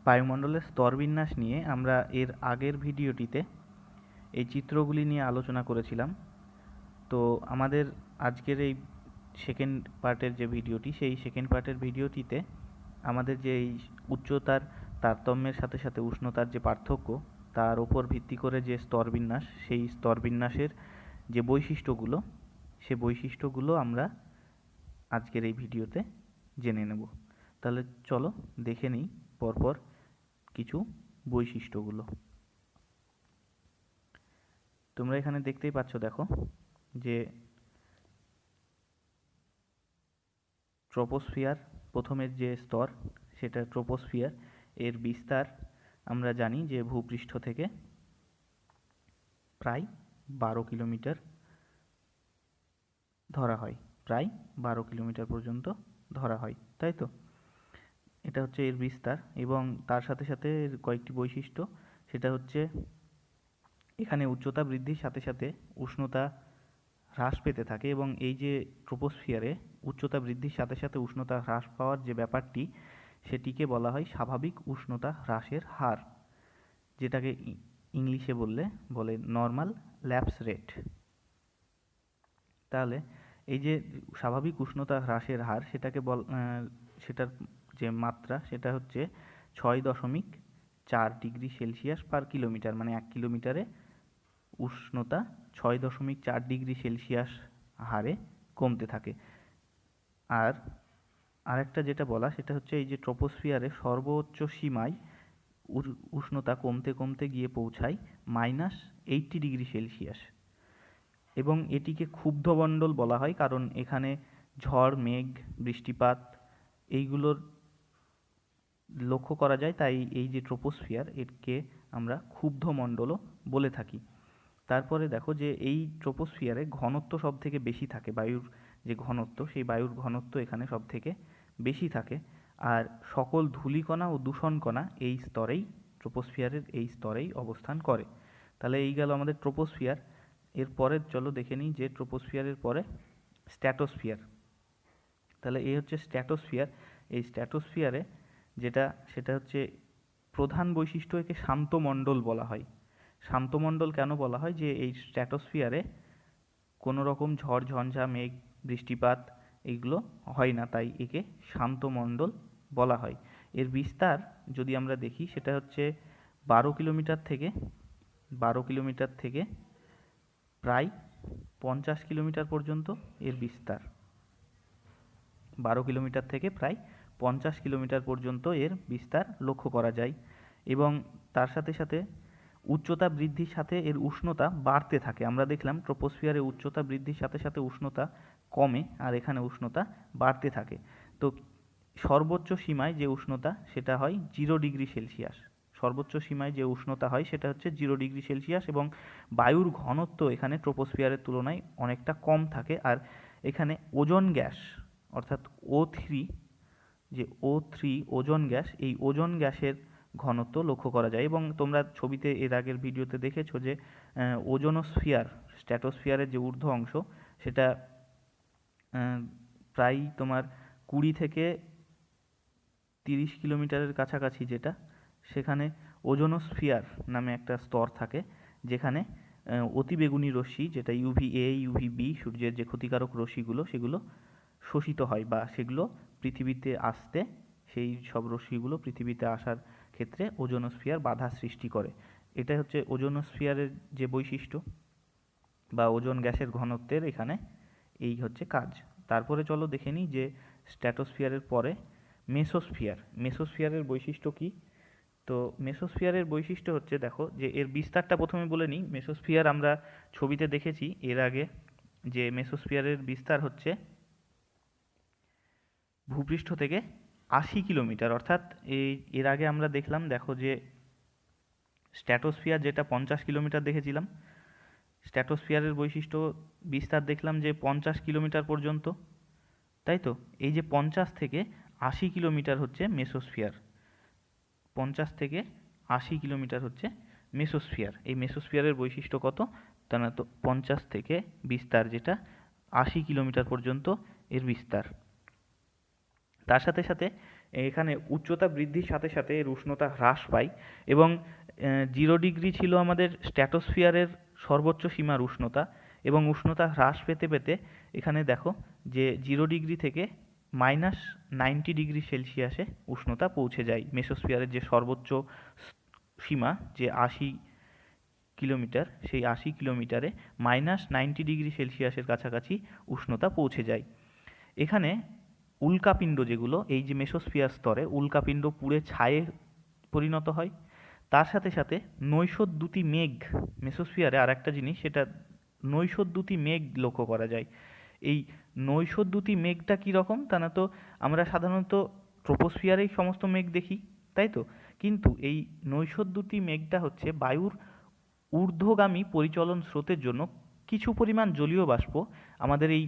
বায়ুমণ্ডলের স্তরবিন্যাস নিয়ে আমরা এর আগের ভিডিওটিতে এই চিত্রগুলি নিয়ে আলোচনা করেছিলাম। তো আমাদের আজকের এই সেকেন্ড পার্টের যে ভিডিওটি, সেই সেকেন্ড পার্টের ভিডিওটিতে আমাদের যে এই উচ্চতার তারতম্যের সাথে সাথে উষ্ণতার যে পার্থক্য, তার উপর ভিত্তি করে যে স্তরবিন্যাস, সেই স্তরবিন্যাসের যে বৈশিষ্ট্যগুলো, সে বৈশিষ্ট্যগুলো আমরা আজকের এই ভিডিওতে জেনে নেব। তাহলে চলো দেখে নিই পরপর কিছু বৈশিষ্ট্যগুলো। তোমরা এখানে দেখতেই পাচ্ছ, দেখো যে ট্রপোস্ফিয়ার প্রথমের যে স্তর, সেটা ট্রপোস্ফিয়ার। এর বিস্তার আমরা জানি যে ভূপৃষ্ঠ থেকে প্রায় 12 কিলোমিটার ধরা হয়, প্রায় 12 কিলোমিটার পর্যন্ত ধরা হয়, তাই তো? এটা হচ্ছে এর বিস্তার। এবং তার সাথে সাথে এর কয়েকটি বৈশিষ্ট্য, সেটা হচ্ছে এখানে উচ্চতা বৃদ্ধির সাথে সাথে উষ্ণতা হ্রাস পেতে থাকে। এবং এই যে ট্রপোস্ফিয়ারে উচ্চতা বৃদ্ধির সাথে সাথে উষ্ণতা হ্রাস পাওয়ার যে ব্যাপারটি, সেটিকে বলা হয় স্বাভাবিক উষ্ণতা হ্রাসের হার, যেটাকে ইংলিশে বলে নর্মাল ল্যাপস রেট। তাহলে এই যে স্বাভাবিক উষ্ণতা হ্রাসের হার, সেটার যে মাত্রা, সেটা হচ্ছে 6.4 ডিগ্রি সেলসিয়াস পার কিলোমিটার। মানে 1 কিলোমিটারে উষ্ণতা 6.4 ডিগ্রি সেলসিয়াস হারে কমতে থাকে। আর আরেকটা যেটা বলা, সেটা হচ্ছে এই যে ট্রপোস্ফিয়ারে সর্বোচ্চ সীমায় উষ্ণতা কমতে কমতে গিয়ে পৌঁছায় -80 ডিগ্রি সেলসিয়াস। এবং এটিকে ক্ষুব্ধমণ্ডল বলা হয়, কারণ এখানে ঝড়, মেঘ, বৃষ্টিপাত এইগুলোর লক্ষ্য করা যায়। তাই এই যে ট্রপোস্ফিয়ার, একে আমরা ক্ষুব্ধমণ্ডলও বলে থাকি। তারপরে দেখো যে এই ট্রপোস্ফিয়ারে ঘনত্ব সব থেকে বেশি থাকে, বায়ুর যে ঘনত্ব, সেই বায়ুর ঘনত্ব এখানে সব থেকে বেশি থাকে। আর সকল ধূলিকণা ও দূষণকণা এই স্তরেই, ট্রপোস্ফিয়ারের এই স্তরেই অবস্থান করে। তাহলে এই গেল আমাদের ট্রপোস্ফিয়ার। এরপরে চলো দেখে নিই যে ট্রপোস্ফিয়ারের পরে স্ট্র্যাটোস্ফিয়ার। তাহলে এই হচ্ছে স্ট্র্যাটোস্ফিয়ার। এই স্ট্র্যাটোস্ফিয়ারে সেটা হচ্ছে প্রধান বৈশিষ্ট্য, একে শান্ত মণ্ডল বলা হয়। শান্ত মণ্ডল কেন বলা হয়? যে এই স্ট্র্যাটোস্ফিয়ারে কোনো রকম ঝড়, ঝঞ্ঝা, মেঘ, বৃষ্টিপাত এইগুলো হয় না, তাই একে শান্ত মণ্ডল বলা হয়। এর বিস্তার যদি আমরা দেখি, সেটা হচ্ছে 12 কিলোমিটার থেকে প্রায় 50 কিলোমিটার পর্যন্ত এর বিস্তার। 12 কিলোমিটার থেকে প্রায় 50 কিলোমিটার পর্যন্ত এর বিস্তার লক্ষ্য করা যায়। এবং তার সাথে সাথে উচ্চতা বৃদ্ধির সাথে এর উষ্ণতা বাড়তে থাকে। আমরা দেখলাম ট্রপোস্ফিয়ারে উচ্চতা বৃদ্ধির সাথে সাথে উষ্ণতা কমে, আর এখানে উষ্ণতা বাড়তে থাকে। তো সর্বোচ্চ সীমায় যে উষ্ণতা, সেটা হয় 0 ডিগ্রি সেলসিয়াস। সর্বোচ্চ সীমায় যে উষ্ণতা হয় সেটা হচ্ছে 0 ডিগ্রি সেলসিয়াস। এবং বায়ুর ঘনত্ব এখানে ট্রপোস্ফিয়ারের তুলনায় অনেকটা কম থাকে। আর এখানে ওজোন গ্যাস, অর্থাৎ O3 ওজোন গ্যাস, এই ওজোন গ্যাসের ঘনত্ব লক্ষ্য করা যায়। এবং তোমরা ছবিতে এর আগের ভিডিওতে দেখেছো যে ওজোনোস্ফিয়ার, স্ট্র্যাটোস্ফিয়ারের যে ঊর্ধ্ব অংশ, সেটা প্রায় তোমার 20 থেকে 30 কিলোমিটারের কাছাকাছি, যেটা সেখানে ওজোনোস্ফিয়ার নামে একটা স্তর থাকে, যেখানে অতিবেগুনি রশ্মি, যেটা UVA, UVB, সূর্যের যে ক্ষতিকারক রশ্মিগুলো, সেগুলো শোষিত হয়, বা সেগুলো পৃথিবীতে আসতে, সেই সব রশ্মিগুলো পৃথিবীতে আসার ক্ষেত্রে ওজোনোস্ফিয়ার বাধা সৃষ্টি করে। এটা হচ্ছে ওজোনোস্ফিয়ারের যে বৈশিষ্ট্য, বা ওজোন গ্যাসের ঘনত্বের এখানে এই হচ্ছে কাজ। তারপরে চলো দেখে নিই যে স্ট্র্যাটোস্ফিয়ারের পরে মেসোস্ফিয়ারের বৈশিষ্ট্য কি। তো মেসোস্ফিয়ারের বৈশিষ্ট্য হচ্ছে, দেখো যে এর বিস্তারটা প্রথমে বলে নিই। মেসোস্ফিয়ার আমরা ছবিতে দেখেছি এর আগে, যে মেসোস্ফিয়ারের বিস্তার হচ্ছে ভূপৃষ্ঠ থেকে 80 কিলোমিটার। অর্থাৎ এর আগে আমরা দেখলাম, দেখো যে স্ট্র্যাটোস্ফিয়ার যেটা 50 কিলোমিটার দেখেছিলাম, স্ট্র্যাটোস্ফিয়ারের বৈশিষ্ট্য বিস্তার দেখলাম যে 50 কিলোমিটার পর্যন্ত, তাই তো? এই যে 50 থেকে 80 কিলোমিটার হচ্ছে মেসোস্ফিয়ার। 50 থেকে 80 কিলোমিটার হচ্ছে মেসোস্ফিয়ার। এই মেসোস্ফিয়ারের বৈশিষ্ট্য কত? তা না তো 50 থেকে বিস্তার, যেটা 80 কিলোমিটার পর্যন্ত এর বিস্তার। তার সাথে সাথে এখানে উচ্চতা বৃদ্ধির সাথে সাথে এর উষ্ণতা হ্রাস পায় এবং 0 ডিগ্রি ছিল আমাদের স্ট্র্যাটোস্ফিয়ারের সর্বোচ্চ সীমার উষ্ণতা, এবং উষ্ণতা হ্রাস পেতে পেতে এখানে দেখো যে 0 ডিগ্রি থেকে -90 ডিগ্রি সেলসিয়াসে উষ্ণতা পৌঁছে যায়। মেসোস্ফিয়ারের যে সর্বোচ্চ সীমা যে 80 কিলোমিটার, সেই 80 কিলোমিটারে -90 ডিগ্রি সেলসিয়াসের কাছাকাছি উষ্ণতা পৌঁছে যায়। এখানে উল্কাপিণ্ড যেগুলো, এই যে মেসোস্ফিয়ার স্তরে উল্কাপিণ্ড পুড়ে ছায়ে পরিণত হয়। তার সাথে সাথে নৈশদ্যুতি মেঘ, মেসোস্ফিয়ারে আর একটা জিনিস, সেটা নৈশদ্যুতি মেঘ লক্ষ্য করা যায়। এই নৈশদ্যুতি মেঘটা কীরকম, তা না তো আমরা সাধারণত ট্রোপোস্ফিয়ারেই সমস্ত মেঘ দেখি, তাই তো? কিন্তু এই নৈশদ্যুতি মেঘটা হচ্ছে বায়ুর ঊর্ধ্বগামী পরিচলন স্রোতের জন্য কিছু পরিমাণ জলীয় বাষ্প আমাদের এই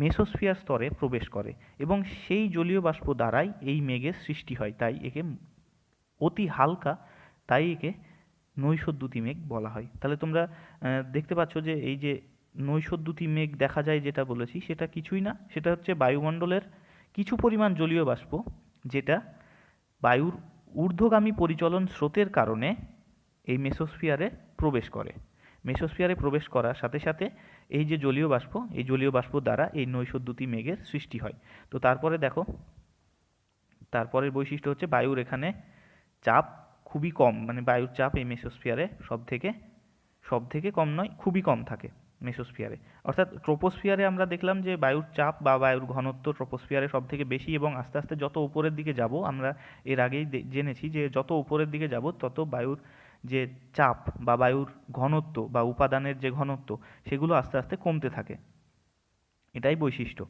মেসোস্ফিয়ার স্তরে প্রবেশ করে, এবং সেই জলীয় বাষ্প দ্বারাই এই মেঘের সৃষ্টি হয়। তাই একে অতি হালকা, তাই একে নৈশদ্যুতি মেঘ বলা হয়। তাহলে তোমরা দেখতে পাচ্ছ যে এই যে নৈশদ্যুতি মেঘ দেখা যায় যেটা বলেছি, সেটা কিছুই না, সেটা হচ্ছে বায়ুমণ্ডলের কিছু পরিমাণ জলীয় বাষ্প, যেটা বায়ুর ঊর্ধ্বগামী পরিচলন স্রোতের কারণে এই মেসোস্ফিয়ারে প্রবেশ করে। মেসোস্ফিয়ারে প্রবেশ করার সাথে সাথে এই যে জলীয় বাষ্প, এই জলীয় বাষ্প দ্বারা এই নৈশদ্যুতি মেঘের সৃষ্টি হয়। তো তারপরে দেখো, তারপরের বৈশিষ্ট্য হচ্ছে বায়ুর এখানে চাপ খুবই কম, মানে বায়ুর চাপ এই মেসোস্ফিয়ারে সব থেকে কম নয়, খুবই কম থাকে মেসোস্ফিয়ারে। অর্থাৎ ট্রোপোস্ফিয়ারে আমরা দেখলাম যে বায়ুর চাপ বা বায়ুর ঘনত্ব ট্রোপোস্ফিয়ারে সব থেকে বেশি, এবং আস্তে আস্তে যত উপরের দিকে যাব, আমরা এর আগেই জেনেছি যে যত উপরের দিকে যাব তত বায়ুর যে চাপ বা বায়ুর ঘনত্ব বা উপাদানের যে ঘনত্ব, সেগুলো আস্তে আস্তে কমতে থাকে। এটাই বৈশিষ্ট্য।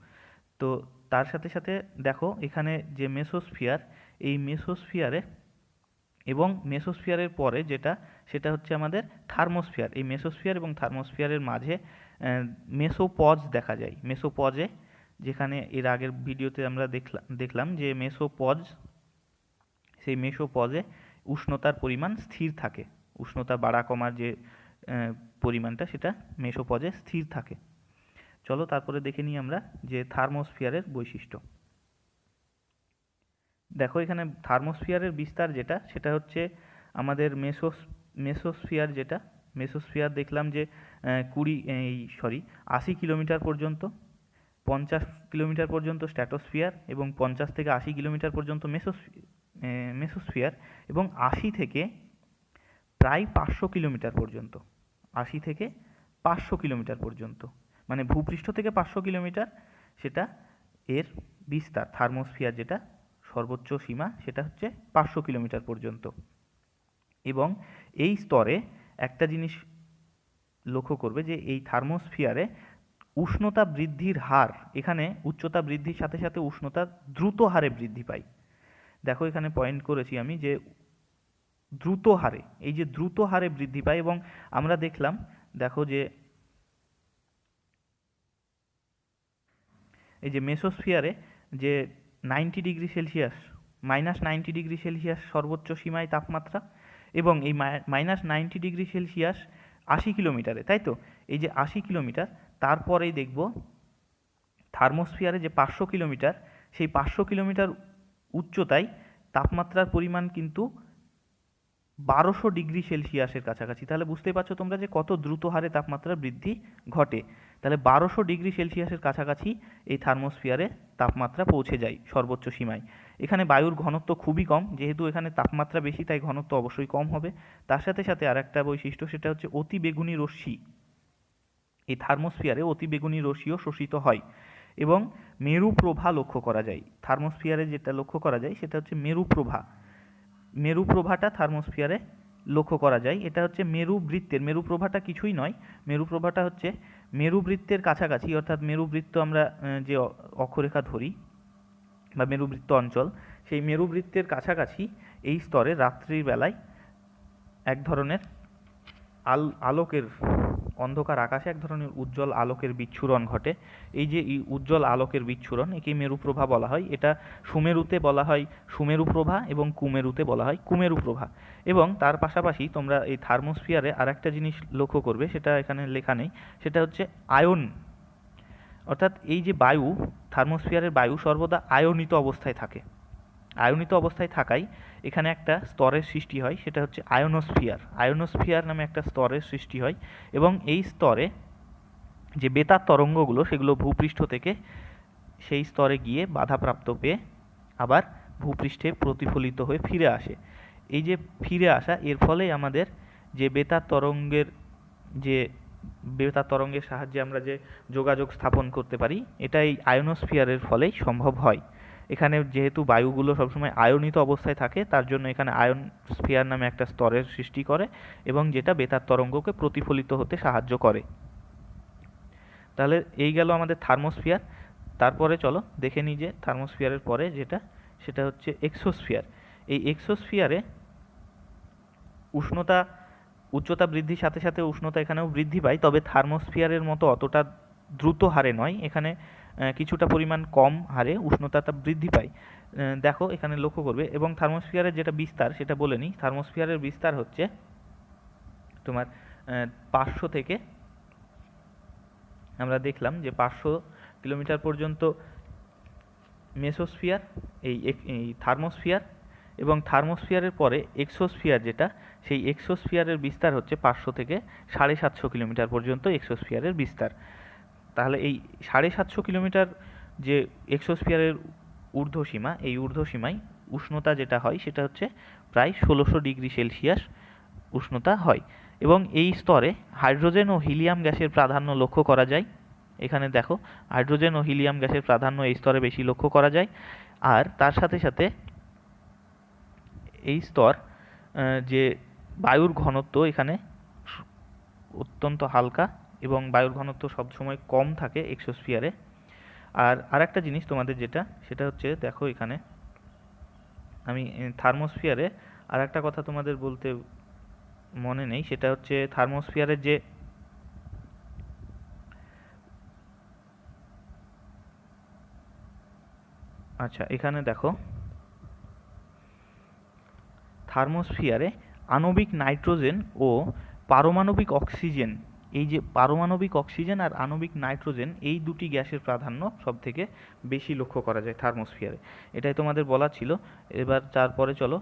তো তার সাথে সাথে দেখো এখানে যে মেসোস্ফিয়ার, এই মেসোস্ফিয়ারে এবং মেসোস্ফিয়ারের পরে যেটা, সেটা হচ্ছে আমাদের থার্মোস্ফিয়ার। এই মেসোস্ফিয়ার এবং থার্মোস্ফিয়ারের মাঝে মেসোপজ দেখা যায়। মেসোপজে, যেখানে এর আগের ভিডিওতে আমরা দেখলাম যে মেসোপজ, সেই মেসোপজে উষ্ণতার পরিমাণ স্থির থাকে। উষ্ণতা বাড়া কমার যে পরিমাণটা, সেটা মেসোপজে স্থির থাকে। চলো তারপরে দেখে নিই আমরা যে থার্মোস্ফিয়ারের বৈশিষ্ট্য। দেখো এখানে থার্মোস্ফিয়ারের বিস্তার যেটা, সেটা হচ্ছে আমাদের মেসোস্ফিয়ার যেটা, মেসোস্ফিয়ার দেখলাম যে 80 কিলোমিটার পর্যন্ত, 50 কিলোমিটার পর্যন্ত স্ট্র্যাটোস্ফিয়ার, এবং 50 থেকে 80 কিলোমিটার পর্যন্ত মেসোস্ফিয়ার, এবং 80 থেকে প্রায় 500 কিলোমিটার পর্যন্ত, 80 থেকে 500 কিলোমিটার পর্যন্ত, মানে ভূপৃষ্ঠ থেকে 500 কিলোমিটার, সেটা এর বিস্তার। থার্মোস্ফিয়ার যেটা সর্বোচ্চ সীমা, সেটা হচ্ছে 500 কিলোমিটার পর্যন্ত। এবং এই স্তরে একটা জিনিস লক্ষ্য করবে যে এই থার্মোস্ফিয়ারে উষ্ণতা বৃদ্ধির হার, এখানে উচ্চতা বৃদ্ধির সাথে সাথে উষ্ণতা দ্রুত হারে বৃদ্ধি পায়। দেখো এখানে পয়েন্ট করেছি আমি যে দ্রুত হারে, এই যে দ্রুত হারে বৃদ্ধি পায়, এবং আমরা দেখলাম, দেখো যে এই যে মেসোস্ফিয়ারে যে 90 ডিগ্রি সেলসিয়াস, -90 ডিগ্রি সেলসিয়াস সর্বোচ্চ সীমায় তাপমাত্রা, এবং এই -90 ডিগ্রি সেলসিয়াস 80 কিলোমিটারে, তাই তো? এই যে 80 কিলোমিটার, তারপরেই দেখব থার্মোস্ফিয়ারে যে 500 কিলোমিটার, সেই 500 কিলোমিটার উচ্চতায় তাপমাত্রার পরিমাণ কিন্তু 1200 ডিগ্রি সেলসিয়াসের কাছাকাছি। তাহলে বুঝতেই পারছো তোমরা যে কত দ্রুত হারে তাপমাত্রার বৃদ্ধি ঘটে। তাহলে 1200 ডিগ্রি সেলসিয়াসের কাছাকাছি এই থার্মোস্ফিয়ারে তাপমাত্রা পৌঁছে যায় সর্বোচ্চ সীমায়। এখানে বায়ুর ঘনত্ব খুবই কম, যেহেতু এখানে তাপমাত্রা বেশি তাই ঘনত্ব অবশ্যই কম হবে। তার সাথে সাথে আর একটা বৈশিষ্ট্য, সেটা হচ্ছে অতি বেগুনি রশ্মি। এই থার্মোস্ফিয়ারে অতি বেগুনি রশ্মিও শোষিত হয়, এবং মেরু প্রভা লক্ষ্য করা যায়। থার্মোস্ফিয়ারে যেটা লক্ষ্য করা যায় সেটা হচ্ছে মেরু প্রভা। মেরু প্রভাটা থার্মোস্ফিয়ারে লক্ষ্য করা যায়। এটা হচ্ছে মেরু বৃত্তের, মেরু প্রভাটা কিছুই নয়, মেরু প্রভাটা হচ্ছে মেরু বৃত্তের কাছাকাছি, অর্থাৎ মেরু বৃত্ত আমরা যে অক্ষরেখা ধরি বা মেরু বৃত্ত অঞ্চল, সেই মেরু বৃত্তের কাছাকাছি এই স্তরে রাত্রির বেলায় এক ধরনের আলোকের, অন্ধকার আকাশে এক ধরনের উজ্জ্বল আলোকের বিচ্ছুরণ ঘটে। এই যে উজ্জ্বল আলোকের বিচ্ছুরণ, একে মেরুপ্রভা বলা হয়। এটা সুমেরুতে বলা হয় সুমেরু প্রভা, এবং কুমেরুতে বলা হয় কুমেরু প্রভা। এবং তার পাশাপাশি তোমরা এই থার্মোস্ফিয়ারে আর একটা জিনিস লক্ষ্য করবে, সেটা এখানে লেখা নেই, সেটা হচ্ছে আয়ন। অর্থাৎ এই যে বায়ু, থার্মোস্ফিয়ারের বায়ু সর্বদা আয়নিত অবস্থায় থাকে। আয়নিত অবস্থায় থাকায় এখানে একটা স্তরের সৃষ্টি হয়, সেটা হচ্ছে আয়োনোস্ফিয়ার। আয়োনোস্ফিয়ার নামে একটা স্তরের সৃষ্টি হয় এবং এই স্তরে যে বেতার তরঙ্গগুলো সেগুলো ভূপৃষ্ঠ থেকে সেই স্তরে গিয়ে বাধাপ্রাপ্ত পেয়ে আবার ভূপৃষ্ঠে প্রতিফলিত হয়ে ফিরে আসে। এই যে ফিরে আসা, এর ফলে আমাদের যে যে বেতার তরঙ্গের সাহায্যে আমরা যে যোগাযোগ স্থাপন করতে পারি, এটা এই আয়োনোস্ফিয়ারের ফলেই সম্ভব হয়। এখানে যেহেতু বায়ুগুলো সবসময় আয়নিত অবস্থায় থাকে, তার জন্য এখানে আয়োনস্ফিয়ার নামে একটা স্তরের সৃষ্টি করে এবং যেটা বেতার তরঙ্গকে প্রতিফলিত হতে সাহায্য করে। তাহলে এই গেল আমাদের থার্মোস্ফিয়ার। তারপরে চলো দেখে নিই যে থার্মোস্ফিয়ারের পরে যেটা, সেটা হচ্ছে এক্সোস্ফিয়ার। এই এক্সোস্ফিয়ারে উচ্চতা বৃদ্ধির সাথে সাথে উষ্ণতা এখানেও বৃদ্ধি পায়, তবে থার্মোস্ফিয়ারের মতো অতটা দ্রুত হারে নয়। এখানে কিছুটা পরিমাণ কম হারে উষ্ণতাটা বৃদ্ধি পায়। দেখো এখানে লক্ষ্য করবে। এবং থার্মোস্ফিয়ারের যেটা বিস্তার সেটা বলে নিই। থার্মোস্ফিয়ারের বিস্তার হচ্ছে তোমার 500 থেকে, আমরা দেখলাম যে 500 কিলোমিটার পর্যন্ত মেসোস্ফিয়ার, এই থার্মোস্ফিয়ার, এবং থার্মোস্ফিয়ারের পরে এক্সোস্ফিয়ার যেটা, সেই এক্সোস্ফিয়ারের বিস্তার হচ্ছে 500 থেকে 750 কিলোমিটার পর্যন্ত এক্সোস্ফিয়ারের বিস্তার। তাহলে এই 750 কিলোমিটার যে এক্সোস্ফিয়ারের ঊর্ধ্বসীমা, এই ঊর্ধ্বসীমায় উষ্ণতা যেটা হয় সেটা হচ্ছে প্রায় 1600 ডিগ্রি সেলসিয়াস উষ্ণতা হয়। এবং এই স্তরে হাইড্রোজেন ও হিলিয়াম গ্যাসের প্রাধান্য লক্ষ্য করা যায়। এখানে দেখো হাইড্রোজেন ও হিলিয়াম গ্যাসের প্রাধান্য এই স্তরে বেশি লক্ষ্য করা যায়। আর তার সাথে সাথে এই স্তর যে বায়ুর ঘনত্ব এখানে অত্যন্ত হালকা এবং বায়ুর ঘনত্ব সবসময় কম থাকে এক্সোস্ফিয়ারে। আর আরেকটা জিনিস তোমাদের যেটা, সেটা হচ্ছে দেখো এখানে আমি থার্মোস্ফিয়ারে আর একটা কথা তোমাদের বলতে মনে নেই, সেটা হচ্ছে থার্মোস্ফিয়ারের যে আচ্ছা এখানে দেখো থার্মোস্ফিয়ারে আণবিক নাইট্রোজেন ও পারমাণবিক অক্সিজেন, এই যে পারমাণবিক অক্সিজেন আর আণবিক নাইট্রোজেন, এই দুটি গ্যাসের প্রাধান্য সবথেকে বেশি লক্ষ্য করা যায় থার্মোস্ফিয়ারে। এটাই তোমাদের বলা ছিল। এবার তারপরে চলো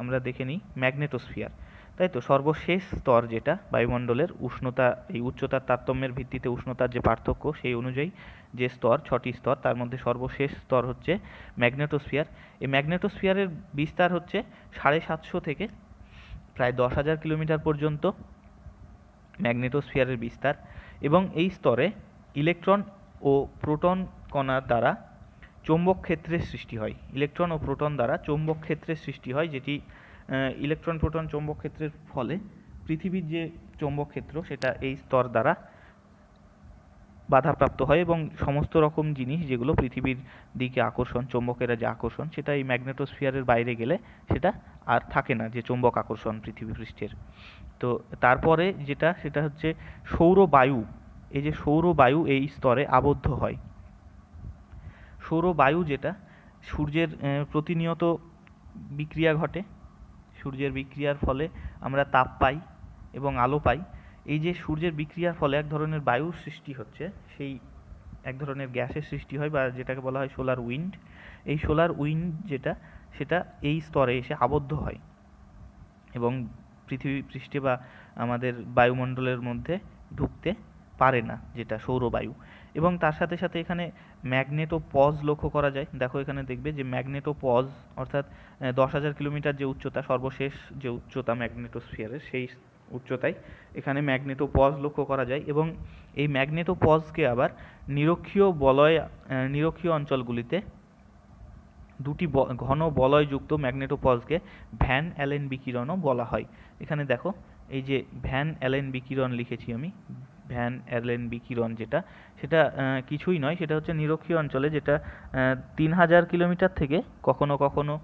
আমরা দেখে নিই ম্যাগনেটোস্ফিয়ার। তাই তো সর্বশেষ স্তর যেটা বায়ুমণ্ডলের উষ্ণতা, এই উচ্চতার তারতম্যের ভিত্তিতে উষ্ণতার যে পার্থক্য সেই অনুযায়ী যে স্তর, 6টি স্তর, তার মধ্যে সর্বশেষ স্তর হচ্ছে ম্যাগনেটোস্ফিয়ার। এই ম্যাগনেটোস্ফিয়ারের বিস্তার হচ্ছে 750 থেকে প্রায় 10,000 কিলোমিটার পর্যন্ত ম্যাগনেটোস্ফিয়ারের বিস্তার। এবং এই স্তরে ইলেকট্রন ও প্রোটন কণার দ্বারা চৌম্বক ক্ষেত্রের সৃষ্টি হয়। ইলেকট্রন ও প্রোটন দ্বারা চৌম্বক ক্ষেত্রের সৃষ্টি হয়, যেটি ইলেকট্রন প্রোটন চৌম্বক ক্ষেত্রের ফলে পৃথিবীর যে চৌম্বক ক্ষেত্র সেটা এই স্তর দ্বারা বাধাপ্রাপ্ত হয় এবং সমস্ত রকম জিনিস যেগুলো পৃথিবীর দিকে আকর্ষণ, চৌম্বকেরা যে আকর্ষণ, সেটা এই ম্যাগনেটোস্ফিয়ারের বাইরে গেলে সেটা আর থাকে না, যে চৌম্বক আকর্ষণ পৃথিবী পৃষ্ঠের। তো তারপরে যেটা, সেটা হচ্ছে সৌর বায়ু। এই যে সৌর বায়ু এই স্তরে আবদ্ধ হয়। সৌর বায়ু যেটা, সূর্যের প্রতিনিয়ত বিক্রিয়া ঘটে, সূর্যের বিক্রিয়ার ফলে আমরা তাপ পাই এবং আলো পাই। এই যে সূর্যের বিক্রিয়ার ফলে এক ধরনের বায়ুর সৃষ্টি হচ্ছে, সেই এক ধরনের গ্যাসের সৃষ্টি হয়, বা যেটাকে বলা হয় সোলার উইন্ড। এই সোলার উইন্ড যেটা, সেটা এই স্তরে এসে আবদ্ধ হয় এবং পৃথিবী পৃষ্ঠে বা আমাদের বায়ুমণ্ডলের মধ্যে ঢুকতে পারে না, যেটা সৌরবায়ু। এবং তার সাথে সাথে এখানে ম্যাগনেটোপজ লক্ষ্য করা যায়। দেখো এখানে দেখবে যে ম্যাগনেটোপজ, অর্থাৎ 10,000 কিলোমিটার যে উচ্চতা, সর্বশেষ যে উচ্চতা ম্যাগনেটোস্ফিয়ারের, সেই উচ্চতায় এখানে ম্যাগনেটোপজ লক্ষ্য করা যায়। এবং এই ম্যাগনেটোপজকে আবার নিরক্ষীয় অঞ্চলগুলিতে দুটি ঘন বলয়যুক্ত ম্যাগনেটোপজকে ভ্যান অ্যালেন বিকিরণও বলা হয়। এখানে দেখো এই যে ভ্যান অ্যালেন বিকিরণ লিখেছি আমি, ভ্যান অ্যালেন বিকিরণ যেটা, সেটা কিছুই নয়, সেটা হচ্ছে নিরক্ষীয় অঞ্চলে, যেটা 3,000 কিলোমিটার থেকে কখনো কখনো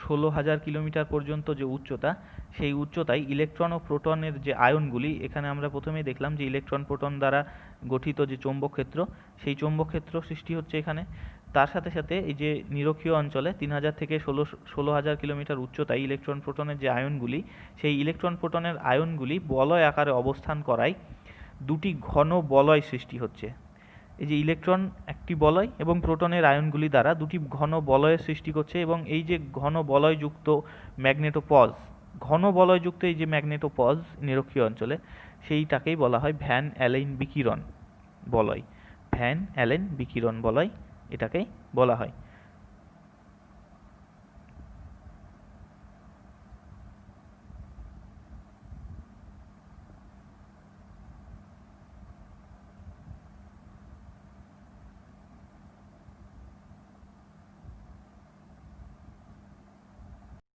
16,000 কিলোমিটার পর্যন্ত যে উচ্চতা, সেই উচ্চতায় ইলেকট্রন ও প্রোটনের যে আয়নগুলি, এখানে আমরা প্রথমেই দেখলাম যে ইলেকট্রন প্রোটন দ্বারা গঠিত যে চৌম্বক ক্ষেত্র, সেই চৌম্বক ক্ষেত্র সৃষ্টি হচ্ছে এখানে। তার সাথে সাথে এই যে নিরক্ষীয় অঞ্চলে 3,000 থেকে 16,000 কিলোমিটার উচ্চতায় ইলেকট্রন প্রোটনের যে আয়নগুলি, সেই ইলেকট্রন প্রোটনের আয়নগুলি বলয় আকারে অবস্থান করায় দুটি ঘন বলয় সৃষ্টি হচ্ছে। এই যে ইলেকট্রন একটি বলয় এবং প্রোটনের আয়নগুলি দ্বারা দুটি ঘন বলয়ের সৃষ্টি করছে, এবং এই যে ঘন বলয়যুক্ত ম্যাগনেটোপজ, ঘন বলয়যুক্ত এই যে ম্যাগনেটোপজ নিরক্ষীয় অঞ্চলে, সেইটাকেই বলা হয় ভ্যান অ্যালেন বিকিরণ বলয়। ভ্যান অ্যালেন বিকিরণ বলয় এটাকেই বলা হয়।